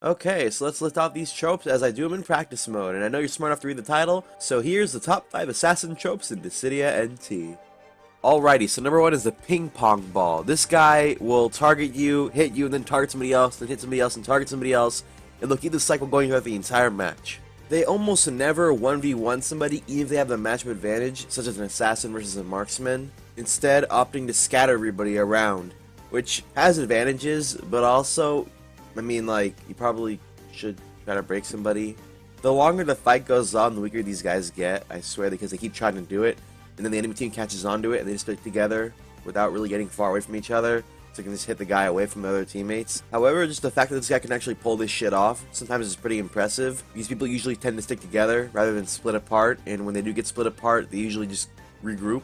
Okay, so let's list out these tropes as I do them in practice mode, and I know you're smart enough to read the title, so here's the top 5 assassin tropes in Dissidia NT. Alrighty, so number 1 is the Pingpong Ball. This guy will target you, hit you, and then target somebody else, then hit somebody else, and target somebody else, and they'll keep this cycle going throughout the entire match. They almost never 1v1 somebody, even if they have the matchup advantage, such as an assassin versus a marksman, instead opting to scatter everybody around, which has advantages, but also, I mean, like, you probably should try to break somebody. The longer the fight goes on, the weaker these guys get, I swear, because they keep trying to do it, and then the enemy team catches on to it, and they just stick together without really getting far away from each other, so they can just hit the guy away from the other teammates. However, just the fact that this guy can actually pull this shit off sometimes is pretty impressive. These people usually tend to stick together rather than split apart, and when they do get split apart, they usually just regroup.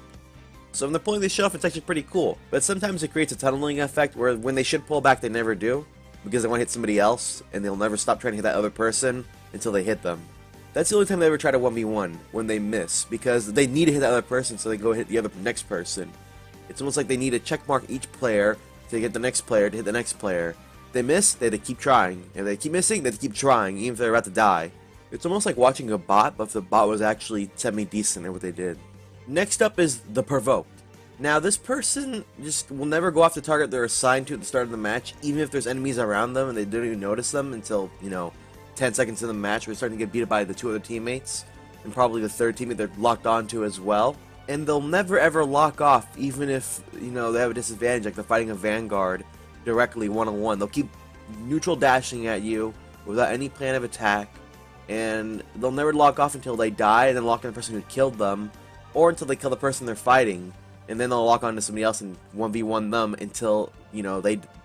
So when they're pulling this shit off, it's actually pretty cool. But sometimes it creates a tunneling effect where when they should pull back, they never do, because they want to hit somebody else, and they'll never stop trying to hit that other person until they hit them. That's the only time they ever try to 1v1, when they miss, because they need to hit that other person so they go hit the next person. It's almost like they need to checkmark each player to get the next player to hit the next player. If they miss, they have to keep trying. If they keep missing, they have to keep trying, even if they're about to die. It's almost like watching a bot, but if the bot was actually semi-decent at what they did. Next up is the Provoked. Now, this person just will never go off the target they're assigned to at the start of the match, even if there's enemies around them and they don't even notice them until, 10 seconds in the match, we're starting to get beat up by the 2 other teammates, and probably the 3rd teammate they're locked onto as well. And they'll never ever lock off, even if, they have a disadvantage, like they're fighting a Vanguard directly one-on-one. They'll keep neutral dashing at you without any plan of attack, and they'll never lock off until they die, and then lock on the person who killed them, or until they kill the person they're fighting, and then they'll lock on to somebody else and 1v1 them until,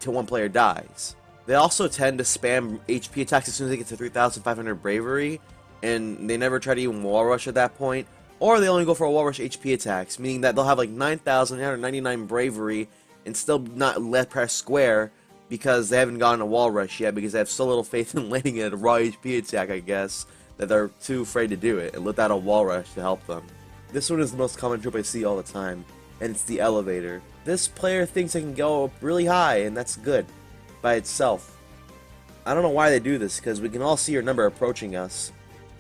till one player dies. They also tend to spam HP attacks as soon as they get to 3,500 Bravery, and they never try to even wall rush at that point, or they only go for a wall rush HP attacks, meaning that they'll have like 9,999 Bravery and still not let press square because they haven't gotten a wall rush yet, because they have so little faith in landing a raw HP attack, I guess, that they're too afraid to do it and let out a wall rush to help them. This one is the most common trope I see all the time, and it's the elevator. This player thinks they can go up really high, and that's good by itself. I don't know why they do this, because we can all see your number approaching us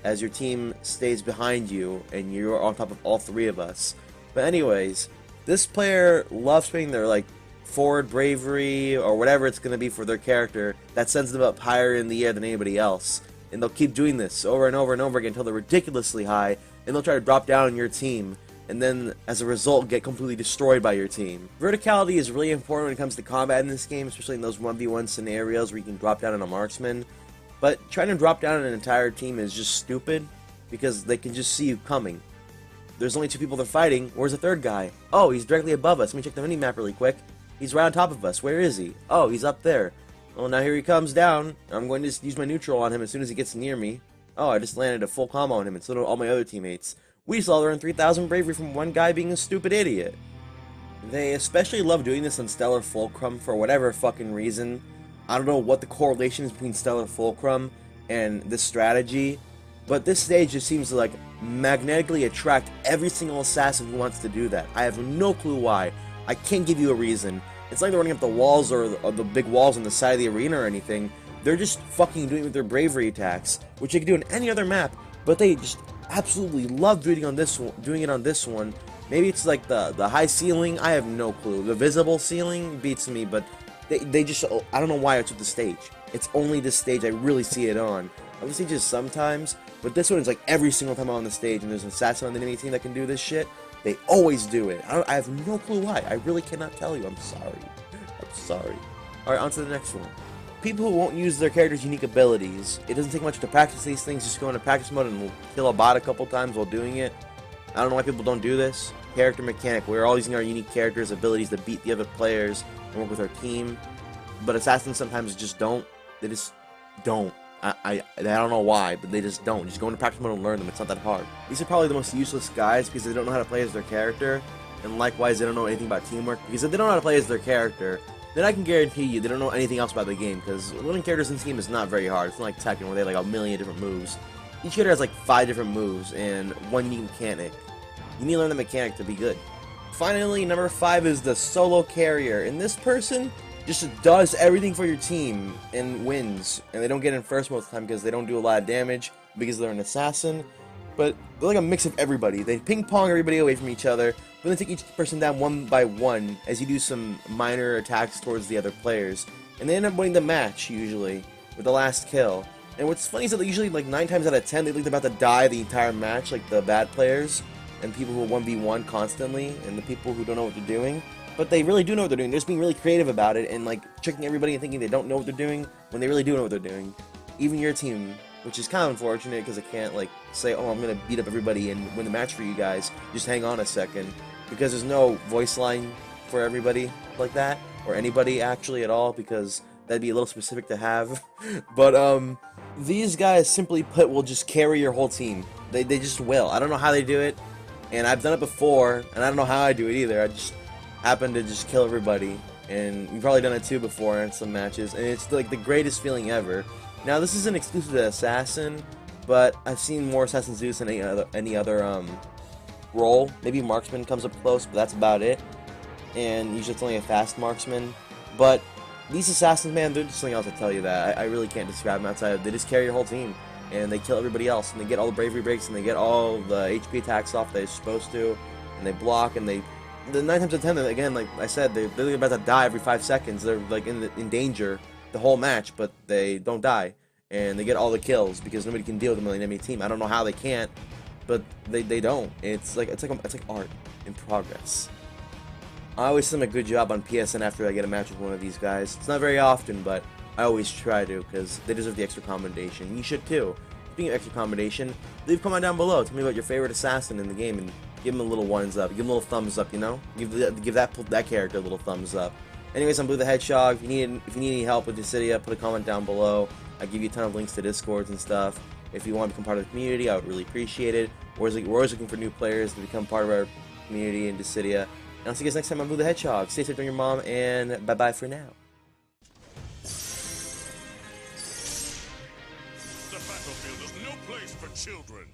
as your team stays behind you and you're on top of all 3 of us. But anyways, this player loves putting their forward bravery or whatever it's going to be for their character that sends them up higher in the air than anybody else, and they'll keep doing this over and over and over again until they're ridiculously high, and they'll try to drop down on your team, and then as a result get completely destroyed by your team. Verticality is really important when it comes to combat in this game, especially in those 1v1 scenarios where you can drop down on a marksman. But trying to drop down on an entire team is just stupid, because they can just see you coming. There's only 2 people they're fighting. Where's the 3rd guy? Oh, he's directly above us. Let me check the mini-map really quick. He's right on top of us. Where is he? Oh, he's up there. Well, now here he comes down. I'm going to just use my neutral on him as soon as he gets near me. Oh, I just landed a full combo on him, and so did all my other teammates. We just all earned 3,000 Bravery from one guy being a stupid idiot. They especially love doing this on Stellar Fulcrum for whatever fucking reason. I don't know what the correlation is between Stellar Fulcrum and this strategy, but this stage just seems to magnetically attract every single assassin who wants to do that. I have no clue why. I can't give you a reason. It's like they're running up the walls or the big walls on the side of the arena or anything. They're just fucking doing it with their bravery attacks, which they can do on any other map, but they just absolutely love doing it on this one. Maybe it's like the high ceiling, I have no clue. The visible ceiling beats me, but they just, I don't know why it's with the stage. It's only this stage I really see it on. Other stages sometimes, but this one is like every single time I'm on the stage and there's an assassin on the enemy team that can do this shit, they always do it. I have no clue why. I really cannot tell you. I'm sorry. I'm sorry. Alright, on to the next one. People who won't use their character's unique abilities. It doesn't take much to practice these things. Just go into practice mode and we'll kill a bot a couple times while doing it. I don't know why people don't do this. Character mechanic. We're all using our unique characters' abilities to beat the other players and work with our team. But assassins sometimes just don't. They just don't. I don't know why, but they just don't. Just go into practice mode and learn them. It's not that hard. These are probably the most useless guys because they don't know how to play as their character. And likewise, they don't know anything about teamwork. Because if they don't know how to play as their character, then I can guarantee you they don't know anything else about the game, because learning characters in this game is not very hard. It's not like Tekken where they have like a million different moves. Each character has like 5 different moves and one unique mechanic. You need to learn the mechanic to be good. Finally, number 5 is the solo carrier, and this person just does everything for your team and wins. And they don't get in first most of the time because they don't do a lot of damage because they're an assassin. But they're like a mix of everybody. They ping pong everybody away from each other, but then take each person down one by one as you do some minor attacks towards the other players. And they end up winning the match, usually, with the last kill. And what's funny is that they usually, like 9 times out of 10, they look about to die the entire match, like the bad players, and people who are 1v1 constantly, and the people who don't know what they're doing. But they really do know what they're doing. They're just being really creative about it, and like tricking everybody and thinking they don't know what they're doing, when they really do know what they're doing. Even your team, which is kind of unfortunate, because I can't like say, oh, I'm going to beat up everybody and win the match for you guys. Just hang on a second. Because there's no voice line for everybody like that, or anybody actually at all, because that'd be a little specific to have. But these guys, simply put, will just carry your whole team. They just will. I don't know how they do it, and I've done it before, and I don't know how I do it either. I just happen to just kill everybody, and you've probably done it too before in some matches, and it's like the greatest feeling ever. Now, this isn't exclusive to Assassin, but I've seen more Assassins do this than any other role. Maybe Marksman comes up close, but that's about it. And usually it's only a fast Marksman. But these Assassins, man, they're just something else to tell you that. I really can't describe them outside of, they just carry your whole team. And they kill everybody else, and they get all the bravery breaks, and they get all the HP attacks off they're supposed to, and they block, and the 9 times out of 10, again, like I said, they're about to die every 5 seconds. They're like in danger the whole match, but they don't die, and they get all the kills because nobody can deal with them on the enemy team. I don't know how they can't, but they don't. It's like art in progress. I always send a good job on PSN after I get a match with one of these guys. It's not very often, but I always try to, because they deserve the extra commendation. You should too. Speaking of extra commendation, leave a comment down below. Tell me about your favorite assassin in the game, and give them a little ones up. Give them a little thumbs up, you know? Give that character a little thumbs up. Anyways, I'm Blue the Hedgehog. If you need any help with Dissidia, put a comment down below. I give you a ton of links to Discords and stuff. If you want to become part of the community, I would really appreciate it. We're always looking for new players to become part of our community in Dissidia. And I'll see you guys next time on Blue the Hedgehog. Stay safe from your mom, and bye-bye for now. The battlefield is no place for children.